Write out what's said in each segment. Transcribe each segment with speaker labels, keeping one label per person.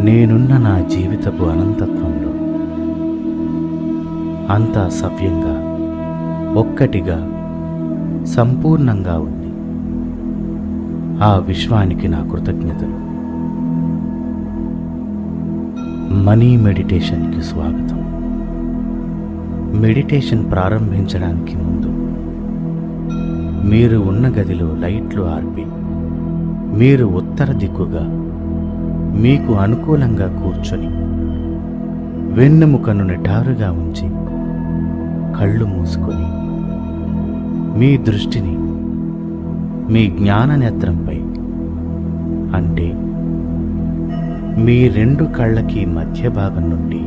Speaker 1: నేనున్న నా జీవితపు అనంతత్వంలో అంతా సవ్యంగా, ఒక్కటిగా, సంపూర్ణంగా ఉంది. ఆ విశ్వానికి నా కృతజ్ఞతలు. మనీ మెడిటేషన్కి స్వాగతం. మెడిటేషన్ ప్రారంభించడానికి ముందు మీరు ఉన్న గదిలో లైట్లు ఆర్పి, మీరు ఉత్తర దిక్కుగా మీకు అనుకూలంగా కూర్చొని వెన్నెముకను నిటారుగా ఉంచి కళ్ళు మూసుకొని మీ దృష్టిని మీ జ్ఞాన నేత్రంపై, అంటే మీ రెండు కళ్ళకి మధ్య భాగం నుండి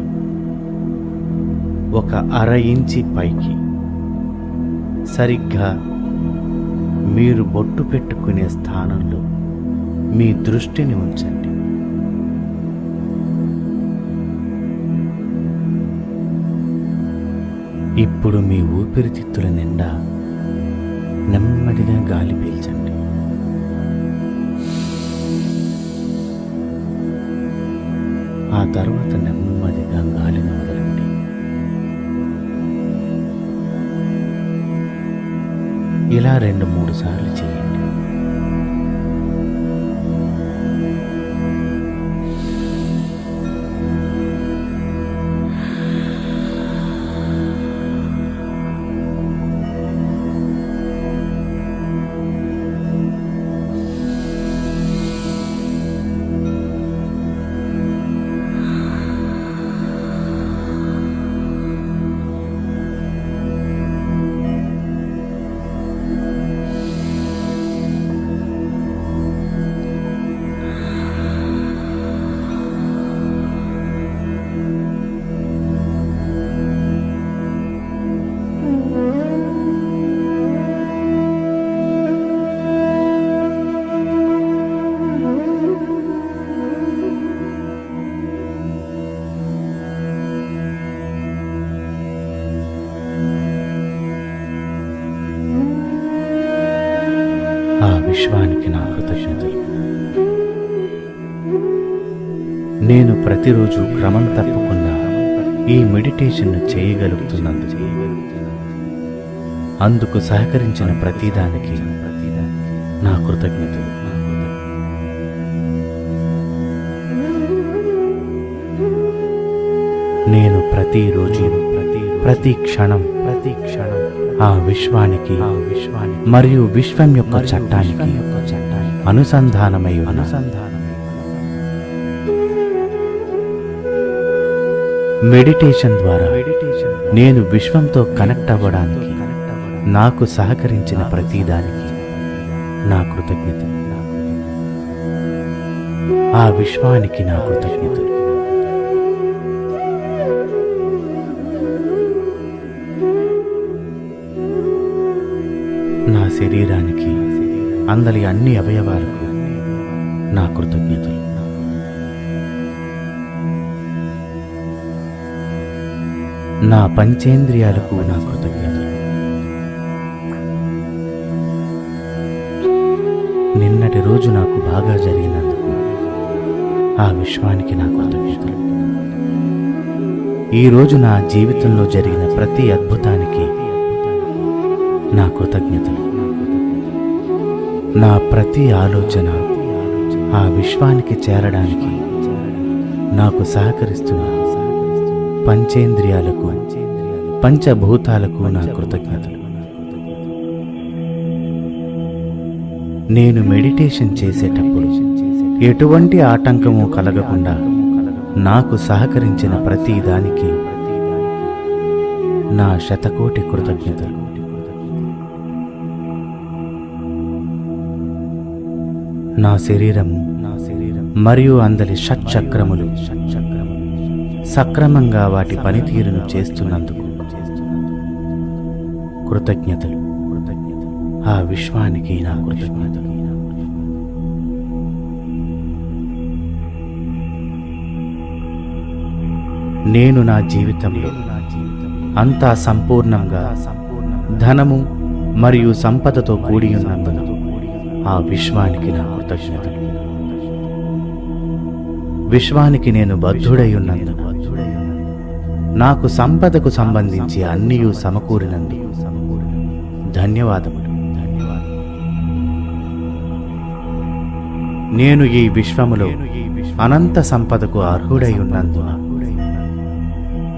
Speaker 1: ఒక అర ఇంచి పైకి సరిగ్గా మీరు బొట్టు పెట్టుకునే స్థానంలో మీ దృష్టిని ఉంచండి. ఇప్పుడు మీ ఊపిరితిత్తుల నిండా నెమ్మదిగా గాలి పీల్చండి. ఆ తర్వాత నెమ్మదిగా గాలిని వదలండి. ఇలా 2-3 సార్లు చేయండి. ఆ విశ్వానికి నా కృతజ్ఞతలు. నేను ప్రతిరోజు క్రమం తప్పకుండా ఈ మెడిటేషన్ను చేయగలుగుతున్నందుకు, అందుకు సహకరించిన ప్రతిదానికి నా కృతజ్ఞతలు. నేను ప్రతిరోజు, ప్రతి క్షణం ఆ విశ్వానికి మరియు విశ్వం యొక్క చట్టానికి అనుసంధానమై మెడిటేషన్ ద్వారా నేను విశ్వంతో కనెక్ట్ అవ్వడానికి నాకు సహకరించిన ప్రతిదానికి నా కృతజ్ఞతలు. ఆ విశ్వానికి నా కృతజ్ఞతలు. నా శరీరానికి, అందలి అన్ని అవయవాలకు నా కృతజ్ఞతలు. నా పంచేంద్రియాలకు నా కృతజ్ఞతలు. నిన్నటి రోజు నాకు బాగా జరిగినందుకు ఆ విశ్వానికి నా కృతజ్ఞతలు. ఈరోజు నా జీవితంలో జరిగిన ప్రతి అద్భుతానికి నా కృతజ్ఞతలు. నా ప్రతి ఆలోచన ఆ విశ్వానికి చేరడానికి నాకు సహకరిస్తున్న పంచేంద్రియాలకు, పంచభూతాలకు నా కృతజ్ఞతలు. నేను మెడిటేషన్ చేసేటప్పుడు ఎటువంటి ఆటంకము కలగకుండా నాకు సహకరించిన ప్రతి దానికి నా శతకోటి కృతజ్ఞతలు. నా శరీరము మరియు అందలి షట్చక్రములు సక్రమంగా వాటి పనితీరును చేస్తున్నందుకు కృతజ్ఞతలు. ఆ విశ్వానికి నా కృతజ్ఞతలు. నేను నా జీవితంలో అంతా సంపూర్ణంగా ధనము మరియు సంపదతో కూడి ఉన్నందున ఆ విశ్వానికి నా కృతజ్ఞతలు. విశ్వానికి నేను బద్ధుడయ్యున్నందున, నాకు సంపదకు సంబంధించి అన్నియు సమకూరినందుకు ధన్యవాదములు. నేను ఈ విశ్వములో అనంత సంపదకు అర్హుడై ఉన్నందున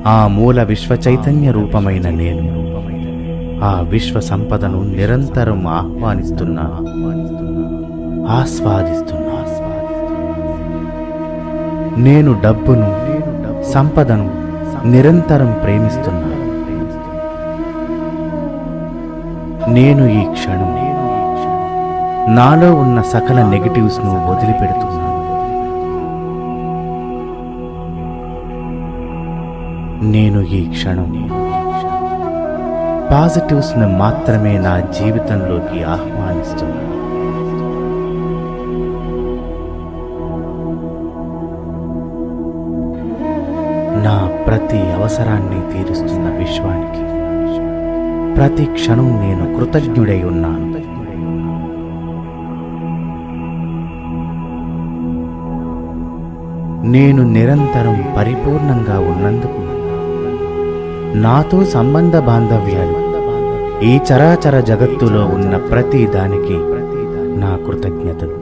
Speaker 1: ఆ మూల విశ్వ చైతన్య రూపమైన నేను ఆ విశ్వ సంపదను నిరంతరం ఆస్వాదిస్తున్నా. నేను డబ్బును, సంపదను నిరంతరం ప్రేమిస్తున్నా. నేను ఈ క్షణం నాలో ఉన్న సకల నెగటివ్స్ను వదిలిపెడుతున్నాను. నేను ఈ క్షణం పాజిటివ్స్ను మాత్రమే నా జీవితంలోకి ఆహ్వానిస్తున్నాను. నా ప్రతి అవసరాన్ని తీరుస్తున్న విశ్వానికి ప్రతి క్షణం నేను కృతజ్ఞుడై ఉన్నాను. నేను నిరంతరం పరిపూర్ణంగా ఉన్నందుకు నాతో సంబంధ బాంధవ్యాలు ఈ చరాచర జగత్తులో ఉన్న ప్రతి దానికి నా కృతజ్ఞతలు.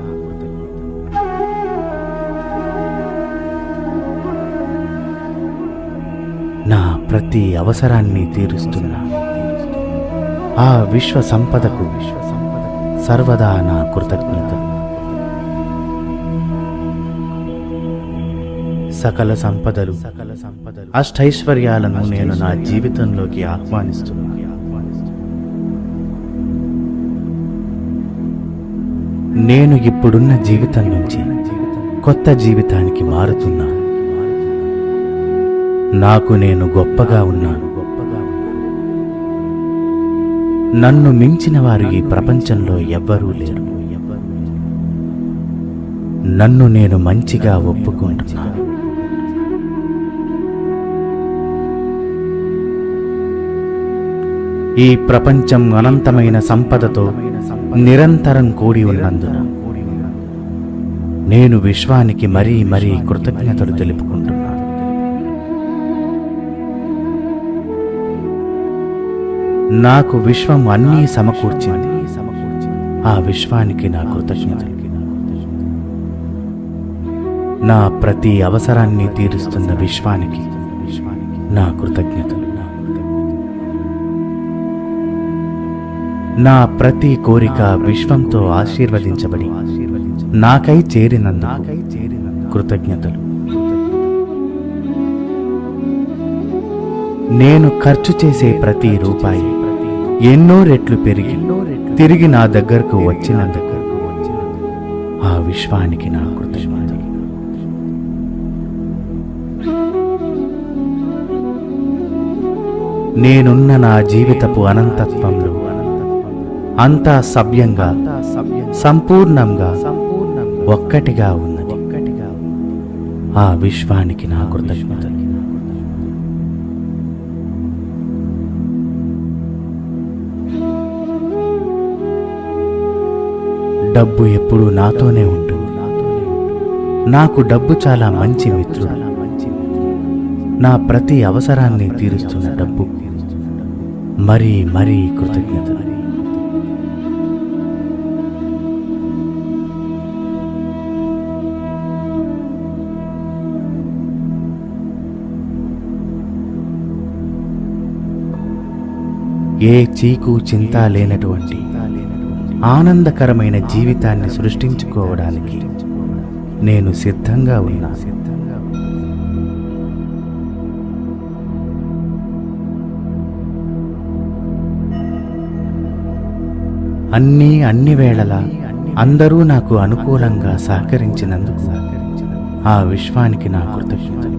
Speaker 1: నా ప్రతి అవసరాన్ని తీరుస్తున్న ఆ విశ్వ సంపదకు సర్వదా నా కృతజ్ఞతలు. సకల సంపదలు, అష్టైశ్వర్యాలను నేను నా జీవితంలోకి ఆహ్వానిస్తున్నాను. నేను ఇప్పుడున్న జీవితం నుంచి కొత్త జీవితానికి మారుతున్నాను. నాకు నేను గొప్పగా ఉన్నాను. నన్ను మించిన వారు ఈ ప్రపంచంలో ఎవ్వరూ లేరు. నన్ను నేను మంచిగా ఒప్పుకుంటున్నాను. ఈ ప్రపంచం అనంతమైన సంపదతో నిరంతరం కూడి ఉన్నందున నేను విశ్వానికి మరీ మరీ కృతజ్ఞతలు తెలుపుకుంటున్నాను. నాకు విశ్వం అన్నీ సమకూర్చింది. ఆ విశ్వానికి నా కృతజ్ఞతలు. నా ప్రతి అవసరాన్ని తీరుస్తున్న విశ్వానికి నా కృతజ్ఞతలు. నా ప్రతి కోరిక విశ్వంతో ఆశీర్వదించబడి నాకై చేరినందుకు కృతజ్ఞతలు. నేను ఖర్చు చేసే ప్రతి రూపాయి ఎన్నో రెట్లు పెరిగి తిరిగి నా దగ్గరకు వచ్చినందుకు ఆ విశ్వానికి నా కృతజ్ఞతలు. నేనున్న నా జీవితపు అనంతత్వంలో అంతా సవ్యంగా, సంపూర్ణంగా ఒక్కటిగా ఉన్నది. ఆ విశ్వానికి నా కృతజ్ఞతలు. డబ్బు ఎప్పుడూ నాతోనే ఉంటుంది. నాకు డబ్బు చాలా మంచి మిత్రుడు. నా ప్రతి అవసరాన్ని తీరుస్తున్న డబ్బు మరీ మరీ కృతజ్ఞతలు. ఏ చీకు చింత లేనటువంటి ఆనందకరమైన జీవితాన్ని సృష్టించుకోవడానికి నేను సిద్ధంగా ఉన్నా. అన్ని వేళలా అందరూ నాకు అనుకూలంగా సహకరించినందుకు ఆ విశ్వానికి నా కృతజ్ఞతలు.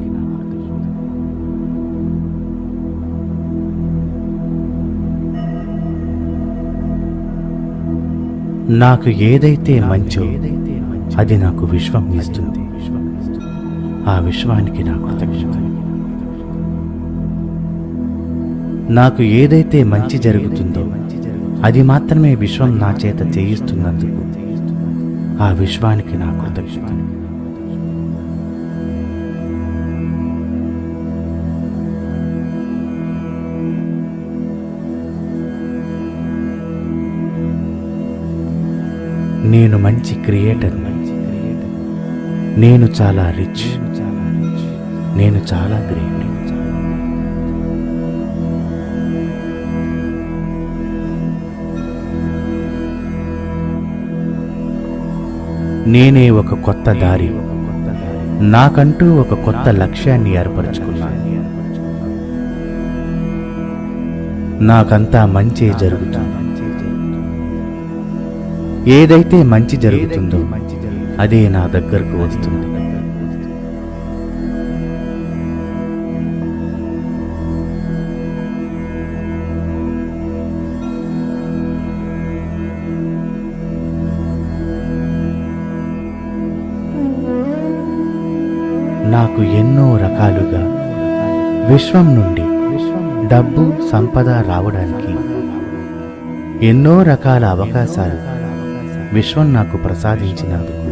Speaker 1: నాకు ఏదైతే మంచో అది నాకు విశ్వం ఇస్తుంది. ఆ విశ్వానికి నా కృతజ్ఞతలు. నాకు ఏదైతే మంచి జరుగుతుందో అది మాత్రమే విశ్వం నా చేత చేయిస్తున్నందుకు ఆ విశ్వానికి నా కృతజ్ఞతలు. నేను మంచి క్రియేటర్, నేను చాలా రిచ్, నేను చాలా గ్రేట్. నేనే ఒక కొత్త దారి, నాకంటూ ఒక కొత్త లక్ష్యాన్ని ఏర్పరచుకున్నాను. నాకంతా మంచే జరుగుతుంది. ఏదైతే మంచి జరుగుతుందో అదే నా దగ్గరకు వస్తుంది. నాకు ఎన్నో రకాలుగా విశ్వం నుండి డబ్బు సంపద రావడానికి ఎన్నో రకాల అవకాశాలు విశ్వం నాకు ప్రసాదించినందుకు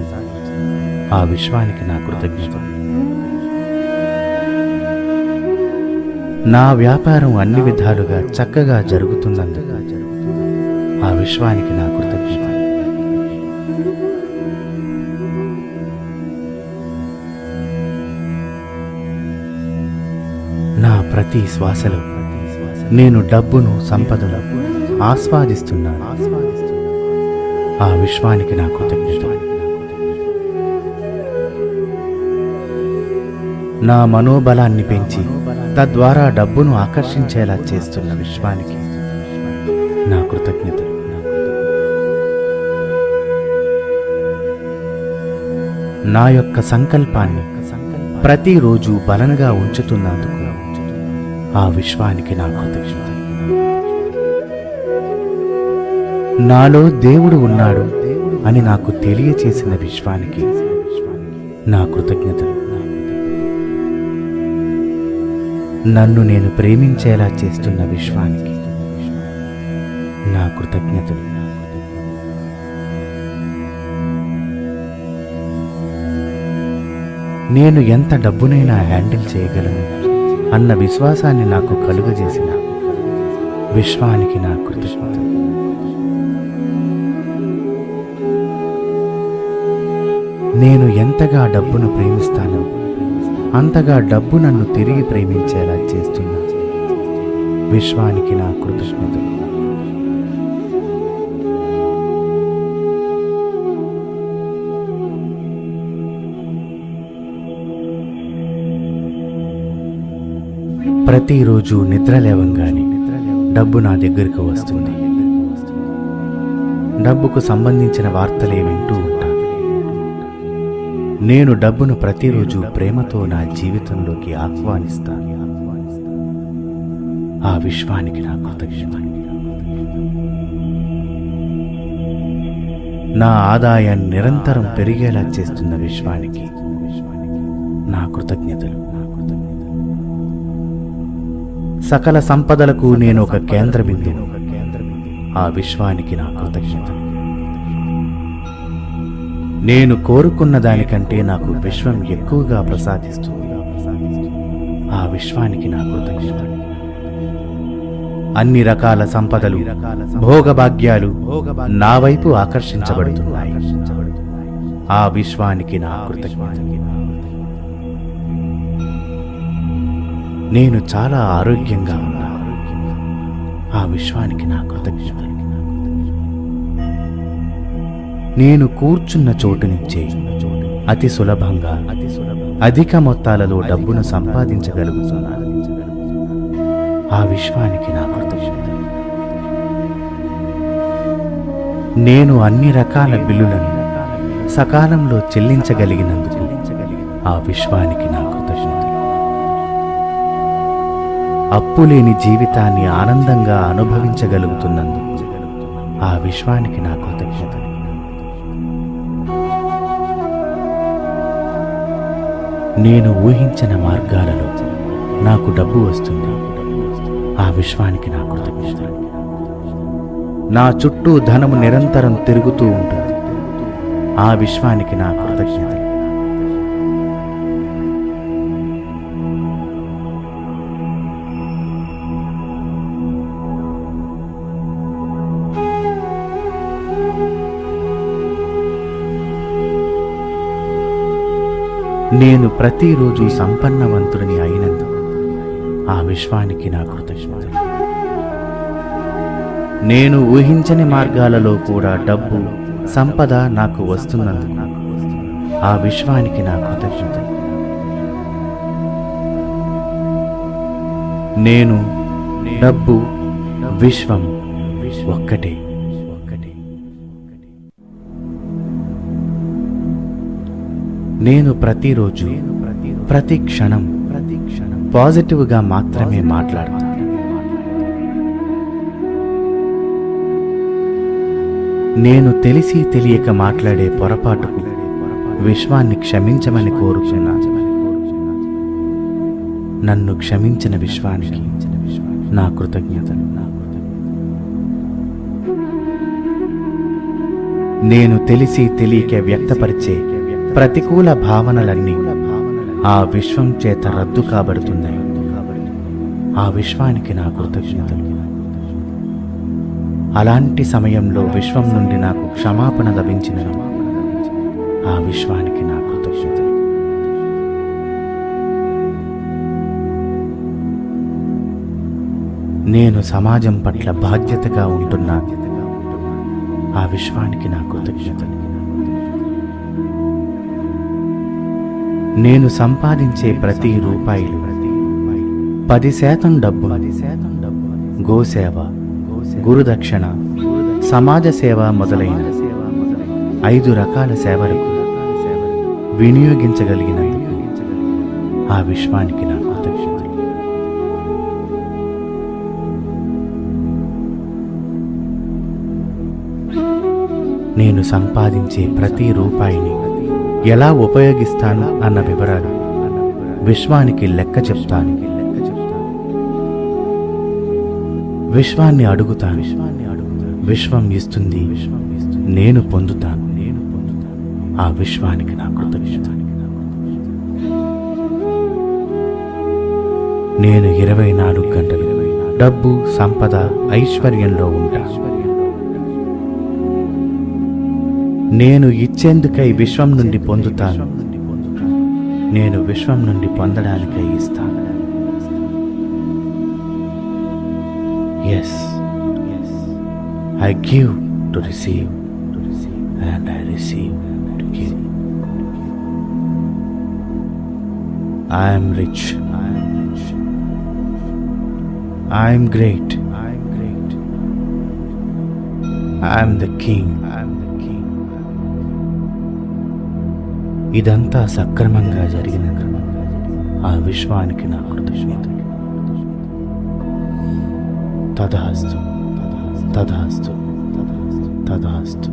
Speaker 1: ఆ విశ్వానికి నా కృతజ్ఞత. నా వ్యాపారం అన్ని విధాలుగా చక్కగా జరుగుతున్నందుకు ఆ విశ్వానికి నా కృతజ్ఞత. నా ప్రతి శ్వాసలో నేను డబ్బును సంపదను ఆస్వాదిస్తున్నాను. ఆ విశ్వానికి నా కృతజ్ఞత. నా మనోబలాన్ని పెంచి తద్వారా డబ్బును ఆకర్షించేలా చేస్తున్న విశ్వానికి నా కృతజ్ఞత. నా యొక్క సంకల్పాన్ని ప్రతిరోజు బలంగా ఉంచుతున్నందుకు ఆ విశ్వానికి నా కృతజ్ఞత. నాలో దేవుడు ఉన్నాడు అని నాకు తెలియచేసిన విశ్వానికి నా కృతజ్ఞతలు. నన్ను నేను ప్రేమించేలా చేస్తున్న విశ్వానికి నా కృతజ్ఞతలు. నేను ఎంత డబ్బునైనా హ్యాండిల్ చేయగలను అన్న విశ్వాసాన్ని నాకు కలుగజేసిన విశ్వానికి నా కృతజ్ఞతలు. నేను ఎంతగా డబ్బును ప్రేమిస్తానో అంతగా డబ్బు నన్ను తిరిగి ప్రేమించేలా చేస్తున్నా విశ్వానికి నా కృతజ్ఞతలు. ప్రతిరోజు నిద్ర లేవంగానే డబ్బు నా దగ్గరకు వస్తుంది. డబ్బుకు సంబంధించిన వార్తలే వింటూ ఉంటాను. నేను డబ్బును ప్రతిరోజు ప్రేమతో నా జీవితంలోకి ఆహ్వానిస్తాను. ఆ విశ్వానికి నా కృతజ్ఞత. నా ఆదాయాన్ని నిరంతరం పెరిగేలా చేస్తున్న విశ్వానికి నా కృతజ్ఞతలు. సకల సంపదలకు నేను ఒక కేంద్ర బిందువు. ఆ విశ్వానికి నా కృతజ్ఞతలు. నేను కోరుకున్న దానికంటే నాకు విశ్వం ఎక్కువగా ప్రసాదిస్తుంది. ఆ విశ్వానికి నా కృతజ్ఞతలు. అన్ని రకాల సంపదలు, భోగభాగ్యాలు నా వైపు ఆకర్షించబడుతున్నాయి. ఆ విశ్వానికి నా కృతజ్ఞతలు. నేను చాలా ఆరోగ్యంగా ఉన్నా. ఆ విశ్వానికి నా కృతజ్ఞతలు. నేను కూర్చున్న చోటు నుంచే అతి సులభంగా అధిక మొత్తాలలో డబ్బును సంపాదించగలుగుతున్నాను. ఆ విశ్వానికి నా కృతజ్ఞతలు. నేను అన్ని రకాల బిల్లులను సకాలంలో చెల్లించగలిగినందుకు ఆ విశ్వానికి నా కృతజ్ఞతలు. అప్పులేని జీవితాన్ని ఆనందంగా అనుభవించగలుగుతున్నందుకు ఆ విశ్వానికి నా కృతజ్ఞతలు. నేను ఊహించిన మార్గాలలో నాకు డబ్బు వస్తుంది. ఆ విశ్వానికి నా కృతజ్ఞతలు. నా చుట్టూ ధనము నిరంతరం తిరుగుతూ ఉంటుంది. ఆ విశ్వానికి నా కృతజ్ఞతలు. నేను ప్రతిరోజు సంపన్నవంతుడిని అయినందుకు ఆ విశ్వానికి నా కృతజ్ఞతలు. నేను ఊహించని మార్గాలలో కూడా డబ్బు సంపద నాకు వస్తున్నందుకు ఆ విశ్వానికి నా కృతజ్ఞతలు. నేను, డబ్బు, విశ్వం ఒక్కటే. నేను ప్రతిరోజు ప్రతి క్షణం పాజిటివ్గా మాత్రమే మాట్లాడతాను. నేను తెలిసి తెలియక మాట్లాడే పొరపాటుకు విశ్వాన్ని క్షమించమని కోరుచున్నాను. నన్ను క్షమించిన విశ్వానికి నా కృతజ్ఞతలు. నేను తెలిసి తెలియక వ్యక్తపరిచే ప్రతికూల భావనలన్నీ ఆ విశ్వం చేత రద్దు కాబడుతున్నాయి. ఆ విశ్వానికి నా కృతజ్ఞతలు. అలాంటి సమయంలో విశ్వం నుండి నాకు క్షమాపణ లభించినది. ఆ విశ్వానికి నా కృతజ్ఞతలు. నేను సమాజం పట్ల బాధ్యతగా ఉంటున్నాను. ఆ విశ్వానికి నా కృతజ్ఞతలు. నేను సంపాదించే ప్రతి రూపాయిలు 10% డబ్బు గోసేవ, గురుదక్షిణ, సమాజ సేవ మొదలైన 5 రకాల సేవలకు వినియోగించగలిగినందుకు ఆ విశ్వానికి నా కృతజ్ఞతలు. నేను సంపాదించే ప్రతి రూపాయిని ఎలా ఉపయోగిస్తాను అన్న వివరాలు విశ్వానికి లెక్క చెప్తాను. విశ్వాన్ని అడుగుతాను. విశ్వం ఇస్తుంది, నేను పొందుతాను. ఆ విశ్వానికి నా కృతజ్ఞత. నేను 24 గంటలు డబ్బు, సంపద, ఐశ్వర్యంలో ఉంటాను. నేను ఇచ్చేందుకై విశ్వం నుండి పొందుతాను. నేను విశ్వం నుండి పొందడానికై ఇస్తాను. Yes, I give to receive, and I receive to give. I am rich. I am great. I am the king. ఇదంతా సక్రమంగా జరిగిన ఆ విశ్వానికి నా కృతజ్ఞత. తదాస్తు, తదాస్తు, తదాస్తు.